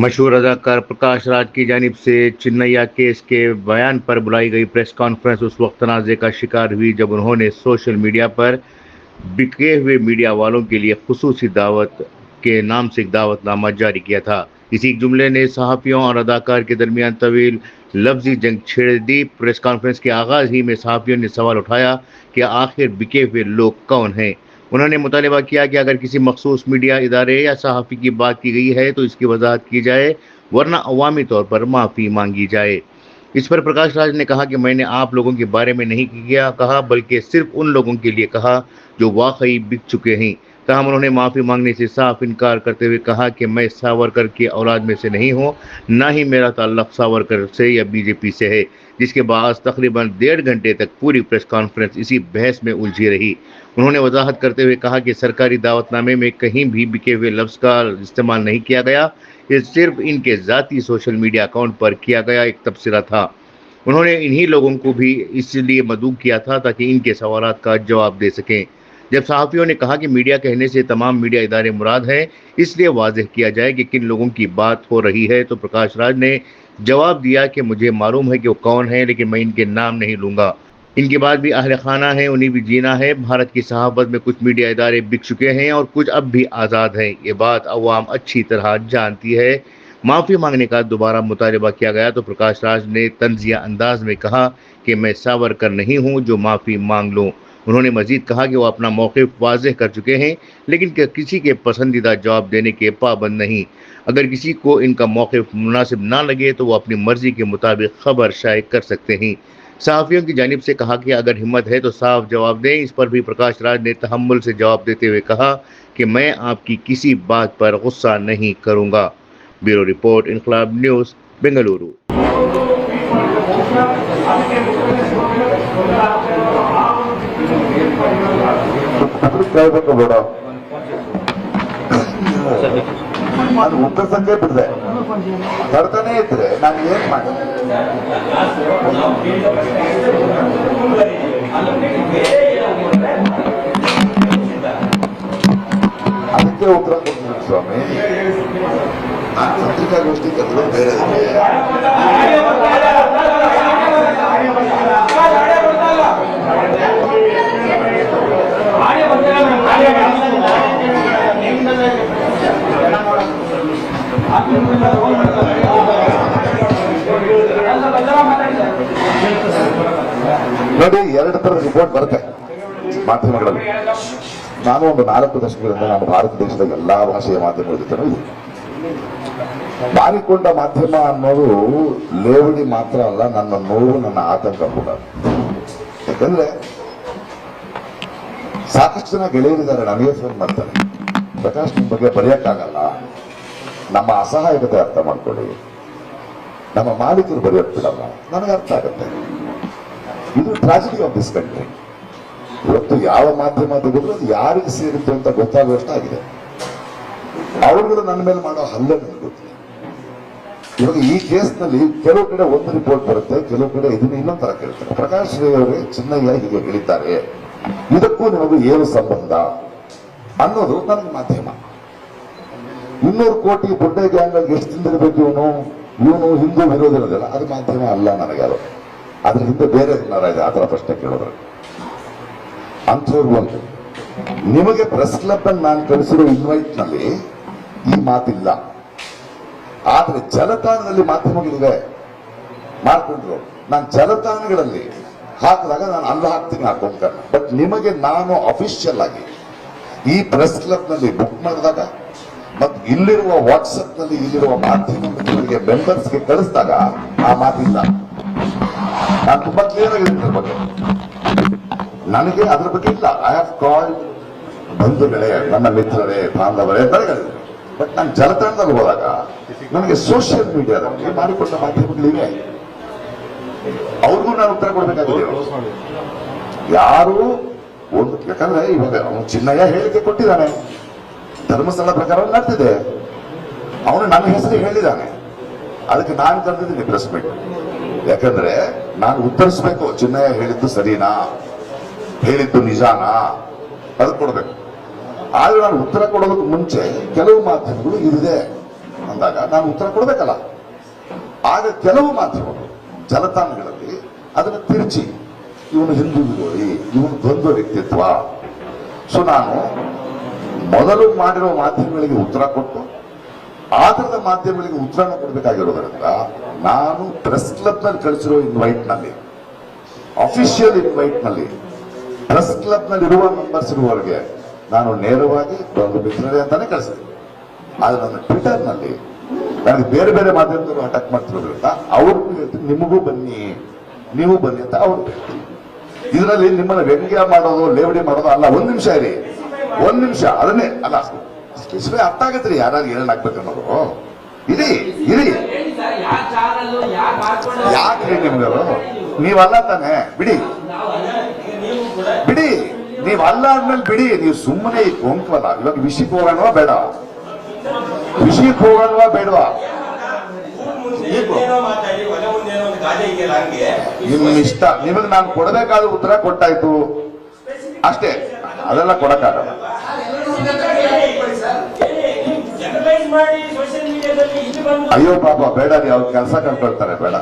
मशहूर अदाकार प्रकाश राज की जानिब से चिन्नैया केस के बयान पर बुलाई गई प्रेस कॉन्फ्रेंस उस वक्त तनाज़े का शिकार हुई जब उन्होंने सोशल मीडिया पर बिके हुए मीडिया वालों के लिए खुसूसी दावत के नाम से एक दावतनामा जारी किया था। इसी जुमले ने सहाफ़ियों और अदाकार के दरमियान तवील लफ्जी जंग छेड़ दी। प्रेस कॉन्फ्रेंस के आगाज़ ही में सहाफ़ियों ने सवाल उठाया कि आखिर बिके हुए लोग कौन हैं। उन्होंने मुतालबा किया कि अगर किसी मखसूस मीडिया इदारे या सहाफ़ी की बात की गई है तो इसकी वजाहत की जाए, वरना अवामी तौर पर माफ़ी मांगी जाए। इस पर प्रकाश राज ने कहा कि मैंने आप लोगों के बारे में नहीं किया कहा, बल्कि सिर्फ उन लोगों के लिए कहा जो वाकई बिक चुके हैं। ताहम उन्होंने माफ़ी मांगने से साफ इनकार करते हुए कहा कि मैं सावरकर की औलाद में से नहीं हूँ, ना ही मेरा ताल्लुक सावरकर से या बीजेपी से है। जिसके बाद तकरीबन 1.5 घंटे तक पूरी प्रेस कॉन्फ्रेंस इसी बहस में उलझी रही। उन्होंने वजाहत करते हुए कहा कि सरकारी दावतनामे में कहीं भी बिके हुए लफ्ज़ का इस्तेमाल नहीं किया गया, ये सिर्फ इनके ज़ाती सोशल मीडिया अकाउंट पर किया गया एक तबसरा था। उन्होंने इन्हीं लोगों को भी इसलिए मदऊ किया था ताकि इनके सवालात का जवाब दे सकें। जब सहाफ़ियों ने कहा कि मीडिया कहने से तमाम मीडिया इदारे मुराद हैं, इसलिए वाज़ेह किया जाए कि किन लोगों की बात हो रही है, तो प्रकाश राज ने जवाब दिया कि मुझे मालूम है कि वो कौन है, लेकिन मैं इनके नाम नहीं लूँगा। इनके बाद भी अहल खाना है, उन्हें भी जीना है। भारत की सहाफत में कुछ मीडिया इदारे बिक चुके हैं और कुछ अब भी आज़ाद हैं। ये बात अवाम अच्छी तरह जानती है। माफ़ी मांगने का दोबारा मुतालबा किया गया तो प्रकाश राज ने तंजिया अंदाज में कहा कि मैं सावरकर नहीं हूँ जो माफ़ी मांग लूँ। उन्होंने मजीद कहा कि वो अपना मौक़िफ़ वाज़ेह कर चुके हैं, लेकिन किसी के पसंदीदा जवाब देने के पाबंद नहीं। अगर किसी को इनका मौक़िफ़ मुनासिब ना लगे तो वो अपनी मर्ज़ी के मुताबिक खबर शाये कर सकते हैं। सहाफ़ियों की जानिब से कहा कि अगर हिम्मत है तो साफ जवाब दें। इस पर भी प्रकाश राज ने तहम्मुल से जवाब देते हुए कहा कि मैं आपकी किसी बात पर गुस्सा नहीं करूँगा। ब्यूरो रिपोर्ट, इनकलाब न्यूज़, बेंगलुरु। ಅದು ಉತ್ತರಿಸಕ್ಕೆ ಬಿಡದೆ ಬರ್ತಾನೆ ಇದ್ರೆ ನಾನು ಏನ್ ಮಾಡಿ ಅದಕ್ಕೆ ಉತ್ತರ ಕೊಡ್ತೀನಿ ಸ್ವಾಮಿ. ನಾನು ಪತ್ರಿಕಾಗೋಷ್ಠಿ ಕರೆದು ಬೇರೆ ನೋಡಿ, 2 ಥರದ ರಿಪೋರ್ಟ್ ಬರುತ್ತೆ ಮಾಧ್ಯಮಗಳಲ್ಲಿ. ನಾನು ಒಂದು 4 ದಶಕಗಳಿಂದ ನಾನು ಭಾರತ ದೇಶದ ಎಲ್ಲಾ ಭಾಷೆಯ ಮಾಧ್ಯಮಗಳ ಜೊತೆ ಇದೆ. ಬಾರಿಕೊಂಡ ಮಾಧ್ಯಮ ಅನ್ನೋದು ಲೇವಡಿ ಮಾತ್ರ ಅಲ್ಲ, ನನ್ನ ನೋವು, ನನ್ನ ಆತಂಕ ಕೂಡ. ಯಾಕಂದ್ರೆ ಸಾಕಷ್ಟು ಜನ ಗೆಳೆಯರಿದ್ದಾರೆ, ನನಗೆ ಫೋನ್ ಮಾಡ್ತಾರೆ, ಪ್ರಕಾಶ್ ನಿಮ್ ಬಗ್ಗೆ ಬರೆಯಕ್ಕಾಗಲ್ಲ, ನಮ್ಮ ಅಸಹಾಯಕತೆ ಅರ್ಥ ಮಾಡ್ಕೊಳ್ಳಿ, ನಮ್ಮ ಮಾಲೀಕರು ಬರೆಯೋಕ್ ಬಿಡಲ್ಲ. ನನಗೆ ಅರ್ಥ ಆಗುತ್ತೆ. ಇದು ಟ್ರಾಜಿಡಿ ಆಫ್ ದಿಸ್ ಕಂಟ್ರಿ. ಇವತ್ತು ಯಾವ ಮಾಧ್ಯಮ ತೆಗೆದ್ರು ಅದು ಯಾರಿಗೆ ಸೇರಿತ್ತು ಅಂತ ಗೊತ್ತಾಗುವಷ್ಟಾಗಿದೆ. ಅವರುಗಳು ನನ್ನ ಮೇಲೆ ಮಾಡೋ ಹಲ್ಲೆ ಗೊತ್ತಿಲ್ಲ. ಇವಾಗ ಈ ಕೇಸ್ನಲ್ಲಿ ಕೆಲವು ಕಡೆ ಒಂದು ರಿಪೋರ್ಟ್ ಬರುತ್ತೆ, ಕೆಲವು ಕಡೆ ಇದನ್ನ ಇನ್ನೊಂದು ತರ ಕೇಳ್ತಾರೆ. ಪ್ರಕಾಶ್ ರೈ ಅವರೇ ಚಿನ್ನಯ್ಯ ಹೀಗೆ ಹೇಳಿದ್ದಾರೆ, ಇದಕ್ಕೂ ನಿಮಗೂ ಏನು ಸಂಬಂಧ ಅನ್ನೋದು ನನಗೆ ಮಾಧ್ಯಮ. 200 ಕೋಟಿ ಬೊಡ್ಡೆ ಗ್ಯಾಂಗ್ ಎಷ್ಟು ತಿಂದಿರಬೇಕು ಇವನು ಹಿಂದೂ ವಿರೋಧ ಇರೋದಿಲ್ಲ, ಅದು ಮಾಧ್ಯಮ ಅಲ್ಲ ನನಗೆ. ಅದು ಅದ್ರ ಹಿಂದೆ ಬೇರೆ ಇದೆ. ಆ ತರ ಪ್ರಶ್ನೆ ಕೇಳಿದ್ರೆ ಅಂಥವ್ರು ಒಂದು ನಿಮಗೆ ಪ್ರೆಸ್ ಕ್ಲಬ್ ಅಲ್ಲಿ ನಾನು ಕಳಿಸಿರೋ ಇನ್ವೈಟ್ ನಲ್ಲಿ ಈ ಮಾತಿಲ್ಲ. ಆದ್ರೆ ಜಾಲತಾಣದಲ್ಲಿ ಮಾಧ್ಯಮಗಳಿವೆ ಮಾಡ್ಕೊಂಡ್ರು. ನಾನು ಜಾಲತಾಣಗಳಲ್ಲಿ ಹಾಕಿದಾಗ ನಾನು ಅಲ್ಲ ಹಾಕ್ತೀನಿ ಹಾಕೊಂಡ್ಕನ್ನ. ಬಟ್ ನಿಮಗೆ ನಾನು ಅಫಿಷಿಯಲ್ ಆಗಿ ಈ ಪ್ರೆಸ್ ಕ್ಲಬ್ ನಲ್ಲಿ ಬುಕ್ ಮಾಡಿದಾಗ ಮತ್ತು ಇಲ್ಲಿರುವ ವಾಟ್ಸಪ್ ನಲ್ಲಿ ಇಲ್ಲಿರುವ ಮಾಧ್ಯಮಗಳಿಗೆ ಮೆಂಬರ್ಸ್ಗೆ ಕಳಿಸಿದಾಗ ಆ ಮಾತಿಲ್ಲ. ನಾನು ತುಂಬಾ ಕ್ಲಿಯರ್ ಆಗಿದೆ ಇದ್ರ ಬಗ್ಗೆ. ನನಗೆ ಅದ್ರ ಬಗ್ಗೆ ಇಲ್ಲ. ಐ ಹ್ಯಾವ್ ಕಾಲ್ಡ್ ಬಂಧುಗಳೇ, ನನ್ನ ಮಿತ್ರರೇ, ಬಾಂಧವರೇ ಬೆಳಗಳಿವೆ. ಬಟ್ ನಾನು ಜಾಲತಾಣದಲ್ಲಿ ಹೋದಾಗ ನನಗೆ ಸೋಷಿಯಲ್ ಮೀಡಿಯಾದಲ್ಲಿ ಮಾಡಿಕೊಂಡ ಮಾಧ್ಯಮಗಳಿವೆ, ಅವ್ರಿಗೂ ನಾನು ಉತ್ತರ ಕೊಡ್ಬೇಕಾಗಿದೆ. ಯಾರು ಒಂದು, ಯಾಕಂದ್ರೆ ಇವಾಗ ಅವನು ಚಿನ್ನಯ್ಯ ಹೇಳಿಕೆ ಕೊಟ್ಟಿದ್ದಾನೆ, ಧರ್ಮಸ್ಥಳ ಪ್ರಕಾರ ನಡೆದಿದೆ, ಅವನು ನನ್ನ ಹೆಸರು ಹೇಳಿದ್ದಾನೆ, ಅದಕ್ಕೆ ನಾನು ಕರೆದಿದ್ದೀನಿ ಪ್ರೆಸ್ ಮೀಟ್. ಯಾಕಂದ್ರೆ ನಾನು ಉತ್ತರಿಸ್ಬೇಕು, ಚಿನ್ನಯ್ಯ ಹೇಳಿದ್ದು ಸರಿನಾ, ಹೇಳಿದ್ದು ನಿಜಾನಾ, ಅದು ಕೊಡ್ಬೇಕು. ಆದ್ರೆ ನಾನು ಉತ್ತರ ಕೊಡೋದಕ್ಕೆ ಮುಂಚೆ ಕೆಲವು ಮಾಧ್ಯಮಗಳು ಇದಿದೆ ಅಂದಾಗ ನಾನು ಉತ್ತರ ಕೊಡಬೇಕಲ್ಲ. ಆಗ ಕೆಲವು ಮಾಧ್ಯಮಗಳು ಜಾಲತಾಣಗಳಲ್ಲಿ ಅದನ್ನು ತಿರುಚಿ ಇವನು ಹಿಂದೂ ವಿರೋಧಿ, ಇವನು ದ್ವಂದ್ವ ವ್ಯಕ್ತಿತ್ವ. ಸೊ ನಾನು ಮೊದಲು ಮಾಡಿರೋ ಮಾಧ್ಯಮಗಳಿಗೆ ಉತ್ತರ ಕೊಟ್ಟು ಆ ಥರದ ಮಾಧ್ಯಮಗಳಿಗೆ ಉತ್ತರನ ಕೊಡಬೇಕಾಗಿರೋದ್ರಿಂದ ನಾನು ಪ್ರೆಸ್ ಕ್ಲಬ್ ನಲ್ಲಿ ಕಳಿಸಿರೋ ಇನ್ವೈಟ್ ನಲ್ಲಿ, ಅಫಿಷಿಯಲ್ ಇನ್ವೈಟ್ ನಲ್ಲಿ, ಪ್ರೆಸ್ ಕ್ಲಬ್ ನಲ್ಲಿ ಇರುವ ಮೆಂಬರ್ಸ್ ಇರುವವರಿಗೆ ನಾನು ನೇರವಾಗಿ ಒಂದು ಮಿತ್ರರೇ ಅಂತಾನೆ ಕಳಿಸಿದೆ. ಆದ್ರೆ ನನ್ನ ಟ್ವಿಟರ್ ನಲ್ಲಿ ನನಗೆ ಬೇರೆ ಬೇರೆ ಮಾಧ್ಯಮದವರು ಅಟ್ಯಾಕ್ ಮಾಡ್ತಿರೋದ್ರಿಂದ ಅವ್ರಿಗೂ ಹೇಳ್ತೀನಿ, ನಿಮಗೂ ಬನ್ನಿ, ನೀವು ಬನ್ನಿ ಅಂತ ಅವ್ರು ಹೇಳ್ತೀನಿ. ಇದರಲ್ಲಿ ನಿಮ್ಮನ್ನ ವ್ಯಂಗ್ಯ ಮಾಡೋದು, ಲೇವಡಿ ಮಾಡೋದು ಅಲ್ಲ. ಒಂದ್ ನಿಮಿಷ ಇರಿ, ಒಂದ್ ನಿಮಿಷ, ಅದನ್ನೇ ಅಲ್ಲ, ಅರ್ಥ ಆಗತ್ರಿ ಯಾರು ಏನಾಗ್ಬೇಕನ್ನೋದು. ಇರಿ ಇರಿ, ಯಾಕೆ ಹೇಳಿ ನಿಮ್ಗರು ನೀವಲ್ಲ ತಾನೆ, ಬಿಡಿ ಬಿಡಿ, ನೀವಲ್ಲ ಅಂದ್ಮೇಲೆ ಬಿಡಿ. ನೀವು ಸುಮ್ಮನೆ ಕೊಂಕವಲ್ಲ. ಇವಾಗ ವಿಷಯಕ್ಕೆ ಹೋಗೋಣವಾ ಬೇಡ, ವಿಷಯಕ್ಕೆ ಹೋಗೋಣವಾ ಬೇಡವಾ, ನಿಮ್ ಇಷ್ಟ. ನಿಮಗೆ ನಾನು ಕೊಡಬೇಕಾದ ಉತ್ತರ ಕೊಟ್ಟಾಯ್ತು ಅಷ್ಟೇ, ಅದೆಲ್ಲ ಕೊಡಕ್ಕಾಗಲ್ಲ. ಅಯ್ಯೋ ಪಾಪ ಬೇಡ, ನೀವು ಅವ್ರ ಕೆಲಸ ಕಳ್ಕೊಳ್ತಾರೆ, ಬೇಡ.